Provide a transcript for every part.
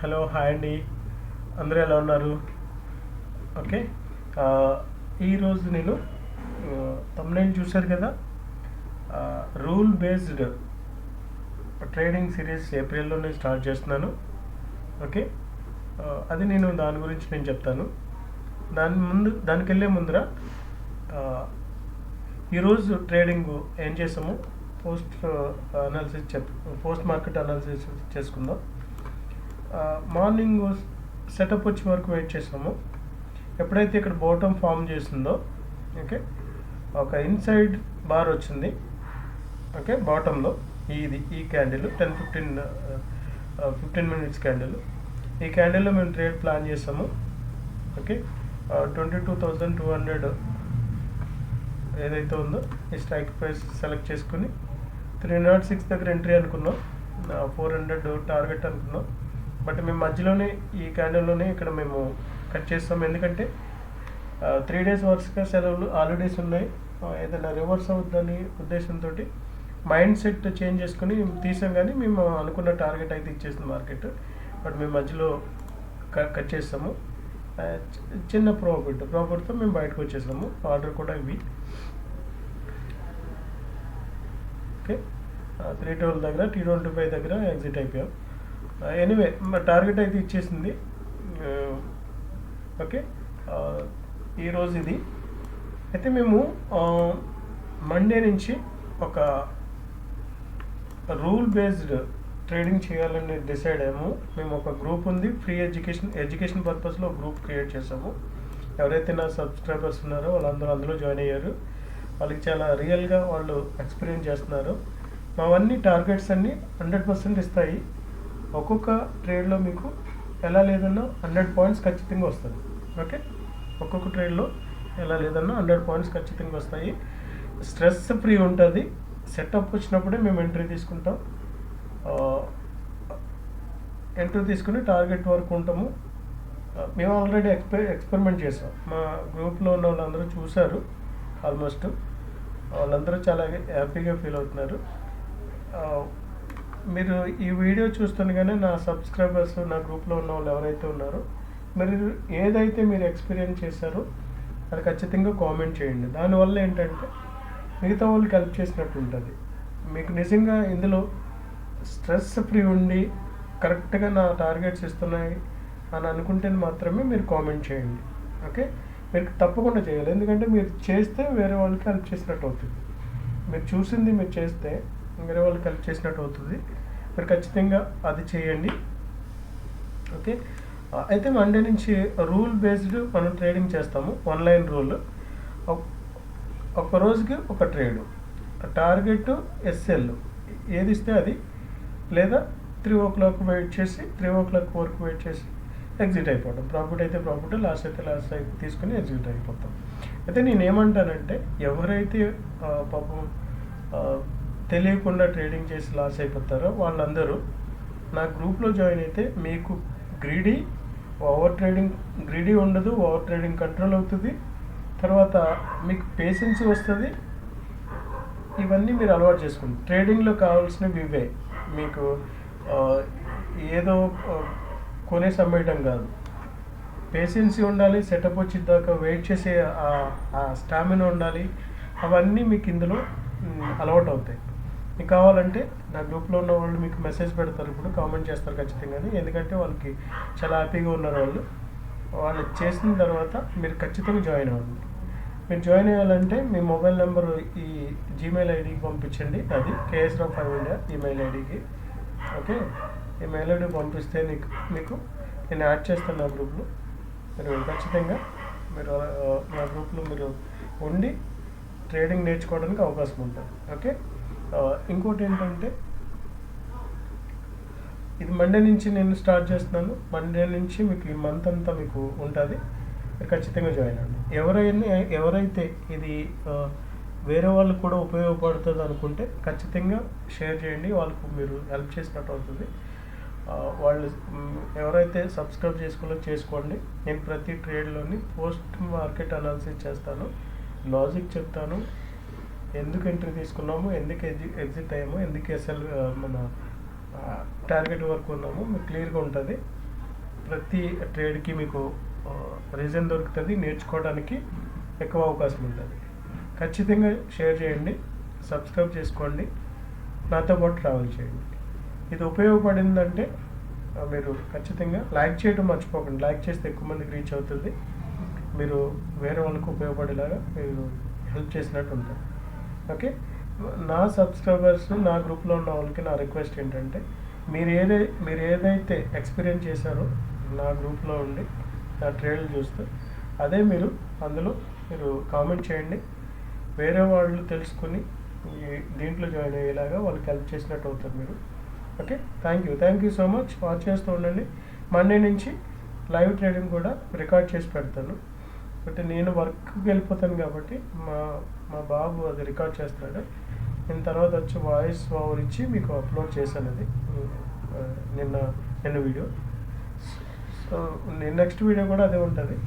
Hello hi అండి. అందరూ ఎలా ఉన్నారు? ఓకే. ఈరోజు నేను తమ్నైల్ చూశారు కదా, రూల్ బేస్డ్ ట్రేడింగ్ సిరీస్ ఏప్రిల్లోనే స్టార్ట్ చేస్తున్నాను. ఓకే. అది దాని గురించి నేను చెప్తాను. దానికి వెళ్ళే ముందర ఈరోజు ట్రేడింగ్ ఏం చేసాము, పోస్ట్ మార్కెట్ అనాలిసిస్ చేసుకుందాం. మార్నింగ్ సెటప్ వచ్చే వరకు వెయిట్ చేసాము. ఎప్పుడైతే ఇక్కడ బాటమ్ ఫామ్ చేసిందో, ఓకే, ఒక ఇన్సైడ్ బార్ వచ్చింది. ఓకే, బాటంలో ఈ క్యాండిల్ 15 మినిట్స్ క్యాండిల్. ఈ క్యాండిల్లో మేము ట్రేడ్ ప్లాన్ చేసాము. ఓకే, 22,200 ఏదైతే ఉందో ఈ స్ట్రైక్ ప్రైస్ సెలెక్ట్ చేసుకుని 306 దగ్గర ఎంట్రీ అనుకున్నాం, 400 టార్గెట్ అనుకున్నాం. బట్ మేము మధ్యలోనే ఈ క్యాండిల్లోనే ఇక్కడ మేము కట్ చేస్తాం. ఎందుకంటే 3 days వరుసగా సెలవులు హాలిడేస్ ఉన్నాయి, ఏదైనా రివర్స్ అవుతుందని ఉద్దేశంతో మైండ్ సెట్ చేంజ్ చేసుకుని తీసాం. కానీ మేము అనుకున్న టార్గెట్ అయితే ఇచ్చేసింది మార్కెట్. బట్ మేము మధ్యలో కట్ చేస్తాము. చిన్న ప్రాఫిట్తో మేము బయటకు వచ్చేసాము. ఆర్డర్ కూడా ఇవి. ఓకే, 312 దగ్గర T25 దగ్గర ఎగ్జిట్ అయిపోయాం. ఎనీవే టార్గెట్ అయితే ఇచ్చేసింది. ఓకే, ఈరోజు ఇది అయితే మేము మండే నుంచి ఒక రూల్ బేస్డ్ ట్రేడింగ్ చేయాలని డిసైడ్ అయ్యాము. మేము ఒక గ్రూప్ ఉంది, ఫ్రీ ఎడ్యుకేషన్ పర్పస్లో గ్రూప్ క్రియేట్ చేసాము. ఎవరైతే నా సబ్స్క్రైబర్స్ ఉన్నారో వాళ్ళందరూ అందులో జాయిన్ అయ్యారు. వాళ్ళకి చాలా రియల్గా వాళ్ళు ఎక్స్పీరియన్స్ చేస్తున్నారు. మావన్నీ టార్గెట్స్ అన్నీ 100% ఇస్తాయి. ఒక్కొక్క ట్రేడ్లో మీకు ఎలా లేదన్నా 100 పాయింట్స్ ఖచ్చితంగా వస్తుంది. ఓకే, ఒక్కొక్క ట్రేడ్లో ఎలా లేదన్నా 100 పాయింట్స్ ఖచ్చితంగా వస్తాయి. స్ట్రెస్ ఫ్రీ ఉంటుంది. సెటప్ వచ్చినప్పుడే మేము ఎంట్రీ తీసుకుంటాం. ఎంట్రీ తీసుకుని టార్గెట్ వరకు ఉంటాము. మేము ఆల్రెడీ ఎక్స్పెరిమెంట్ చేసాం. మా గ్రూప్లో ఉన్న వాళ్ళందరూ చూశారు. ఆల్మోస్ట్ వాళ్ళందరూ చాలా హ్యాపీగా ఫీల్ అవుతున్నారు. మీరు ఈ వీడియో చూస్తుండగానే నా సబ్స్క్రైబర్స్, నా గ్రూప్లో ఉన్న వాళ్ళు ఎవరైతే ఉన్నారో, మీరు ఏదైతే మీరు ఎక్స్పీరియన్స్ చేశారో అది ఖచ్చితంగా కామెంట్ చేయండి. దానివల్ల ఏంటంటే మిగతా వాళ్ళకి హెల్ప్ చేసినట్టు ఉంటుంది. మీకు నిజంగా ఇందులో స్ట్రెస్ ఫ్రీ ఉండి కరెక్ట్గా నా టార్గెట్స్ ఇస్తున్నాయి అని అనుకుంటే మాత్రమే మీరు కామెంట్ చేయండి. ఓకే, మీరు తప్పకుండా చేయాలి. ఎందుకంటే మీరు చేస్తే వేరే వాళ్ళకి హెల్ప్ చేసినట్టు అవుతుంది. మీరు చూసింది మీరు చేస్తే వేరే వాళ్ళకి హెల్ప్ చేసినట్టు అవుతుంది. మీరు ఖచ్చితంగా అది చేయండి. ఓకే, అయితే మండే నుంచి రూల్ బేస్డ్ మనం ట్రేడింగ్ చేస్తాము. ఆన్లైన్ రూల్, ఒక రోజుకి ఒక ట్రేడు, టార్గెట్ ఎస్ఎల్ ఏది ఇస్తే అది, లేదా 3 o'clock వెయిట్ చేసి 3 o'clock వరకు వెయిట్ చేసి ఎగ్జిట్ అయిపోవడం. ప్రాఫిట్ అయితే ప్రాఫిట్, లాస్ అయితే లాస్ తీసుకుని ఎగ్జిట్ అయిపోతాం. అయితే నేనేమంటానంటే, ఎవరైతే పాపం తెలియకుండా ట్రేడింగ్ చేసి లాస్ అయిపోతారో వాళ్ళందరూ నా గ్రూప్లో జాయిన్ అయితే మీకు ఓవర్ ట్రేడింగ్ ఉండదు. ఓవర్ ట్రేడింగ్ కంట్రోల్ అవుతుంది. తర్వాత మీకు పేషెన్స్ వస్తుంది. ఇవన్నీ మీరు అలవాటు చేసుకోండి. ట్రేడింగ్లో కావాల్సినవి ఇవే. మీకు ఏదో కొనే సమ్మేయటం కాదు, పేషెన్సీ ఉండాలి. సెటప్ వచ్చేదాకా వెయిట్ చేసే ఆ స్టామినా ఉండాలి. అవన్నీ మీకు ఇందులో అలవాటు అవుతాయి. మీకు కావాలంటే నా గ్రూప్లో ఉన్న వాళ్ళు మీకు మెసేజ్ పెడతారు, ఇప్పుడు కామెంట్ చేస్తారు ఖచ్చితంగా. ఎందుకంటే వాళ్ళకి చాలా హ్యాపీగా ఉన్నారు. వాళ్ళు చేసిన తర్వాత మీరు ఖచ్చితంగా జాయిన్ అవ్వండి. మీరు జాయిన్ అవ్వాలంటే మీ మొబైల్ నెంబర్ ఈ జీమెయిల్ ఐడికి పంపించండి. అది KSRAW5 India ఈమెయిల్ ఐడికి. ఓకే, ఈ మెయిల్ ఐడి పంపిస్తే మీకు నేను యాడ్ చేస్తాను నా గ్రూప్లో. మీరు ఖచ్చితంగా నా గ్రూప్లో మీరు ఉండి ట్రేడింగ్ నేర్చుకోవడానికి అవకాశం ఉంటుంది. ఓకే, ఇంకోటి ఏంటంటే, ఇది మండే నుంచి నేను స్టార్ట్ చేస్తున్నాను. మండే నుంచి మీకు ఈ మంత్ అంతా మీకు ఉంటుంది. ఖచ్చితంగా జాయిన్ అవ్వండి. ఎవరైతే ఇది వేరే వాళ్ళకు కూడా ఉపయోగపడుతుంది అనుకుంటే ఖచ్చితంగా షేర్ చేయండి. వాళ్ళకు మీరు హెల్ప్ చేసినట్టు అవుతుంది. వాళ్ళు ఎవరైతే సబ్స్క్రైబ్ చేసుకోండి. నేను ప్రతి ట్రేడ్లోని పోస్ట్ మార్కెట్ అనాలిసిస్ చేస్తాను, లాజిక్ చెప్తాను, ఎందుకు ఎంట్రీ తీసుకున్నాము, ఎందుకు ఎగ్జిట్ అయ్యాము, ఎందుకు ఎస్ఎల్ మన టార్గెట్ వరకు ఉన్నాము మీకు క్లియర్గా ఉంటుంది. ప్రతి ట్రేడ్కి మీకు రీజన్ దొరుకుతుంది, నేర్చుకోవడానికి ఎక్కువ అవకాశం ఉంటుంది. ఖచ్చితంగా షేర్ చేయండి, సబ్స్క్రైబ్ చేసుకోండి, నాతో పాటు ట్రావెల్ చేయండి. ఇది ఉపయోగపడిందంటే మీరు ఖచ్చితంగా లైక్ చేయడం మర్చిపోకండి. లైక్ చేస్తే ఎక్కువ మందికి రీచ్ అవుతుంది, మీరు వేరే వాళ్ళకు ఉపయోగపడేలాగా మీరు హెల్ప్ చేసినట్టు ఉంటుంది. ఓకే, నా సబ్స్క్రైబర్స్, నా గ్రూప్లో ఉన్న వాళ్ళకి నా రిక్వెస్ట్ ఏంటంటే, మీరు ఏదైతే ఎక్స్పీరియన్స్ చేశారో నా గ్రూప్లో ఉండి నా ట్రేడ్లు చూస్తూ, అదే మీరు అందులో మీరు కామెంట్ చేయండి. వేరే వాళ్ళు తెలుసుకుని దీంట్లో జాయిన్ అయ్యేలాగా వాళ్ళకి హెల్ప్ చేసినట్టు అవుతారు మీరు. Okay, thank you so much. Watch చేస్తూ ఉండండి. మండే నుంచి లైవ్ ట్రేడింగ్ కూడా రికార్డ్ చేసి పెడతాను. బట్ నేను వర్క్కి వెళ్ళిపోతాను కాబట్టి మా బాబు అది రికార్డ్ చేస్తున్నాడు. నేను తర్వాత వచ్చి వాయిస్ ఓవర్ ఇచ్చి మీకు అప్లోడ్ చేశాను అది నిన్న వీడియో. సో నెక్స్ట్ వీడియో కూడా అదే ఉంటుంది.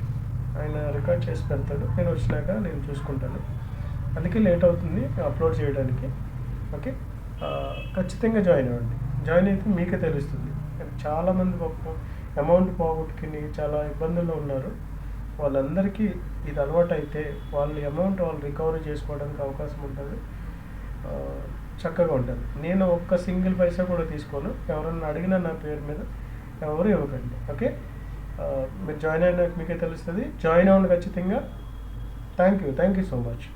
ఆయన రికార్డ్ చేసి పెడతాడు, నేను వచ్చినాక నేను చూసుకుంటాను. అందుకే లేట్ అవుతుంది అప్లోడ్ చేయడానికి. ఓకే, ఖచ్చితంగా జాయిన్ అవ్వండి. జాయిన్ అయితే మీకే తెలుస్తుంది. చాలామంది పాపం అమౌంట్ పోగొట్టుకుని చాలా ఇబ్బందుల్లో ఉన్నారు. వాళ్ళందరికీ ఇది అలవాటు అయితే వాళ్ళ అమౌంట్ వాళ్ళు రికవరీ చేసుకోవడానికి అవకాశం ఉంటుంది, చక్కగా ఉంటుంది. నేను ఒక్క సింగిల్ పైసా కూడా తీసుకోను. ఎవరన్నా అడిగినా నా పేరు మీద ఎవరు ఇవ్వకండి. ఓకే, మీరు జాయిన్ అయినాక మీకే తెలుస్తుంది. జాయిన్ అవ్వండి ఖచ్చితంగా. Thank you so much.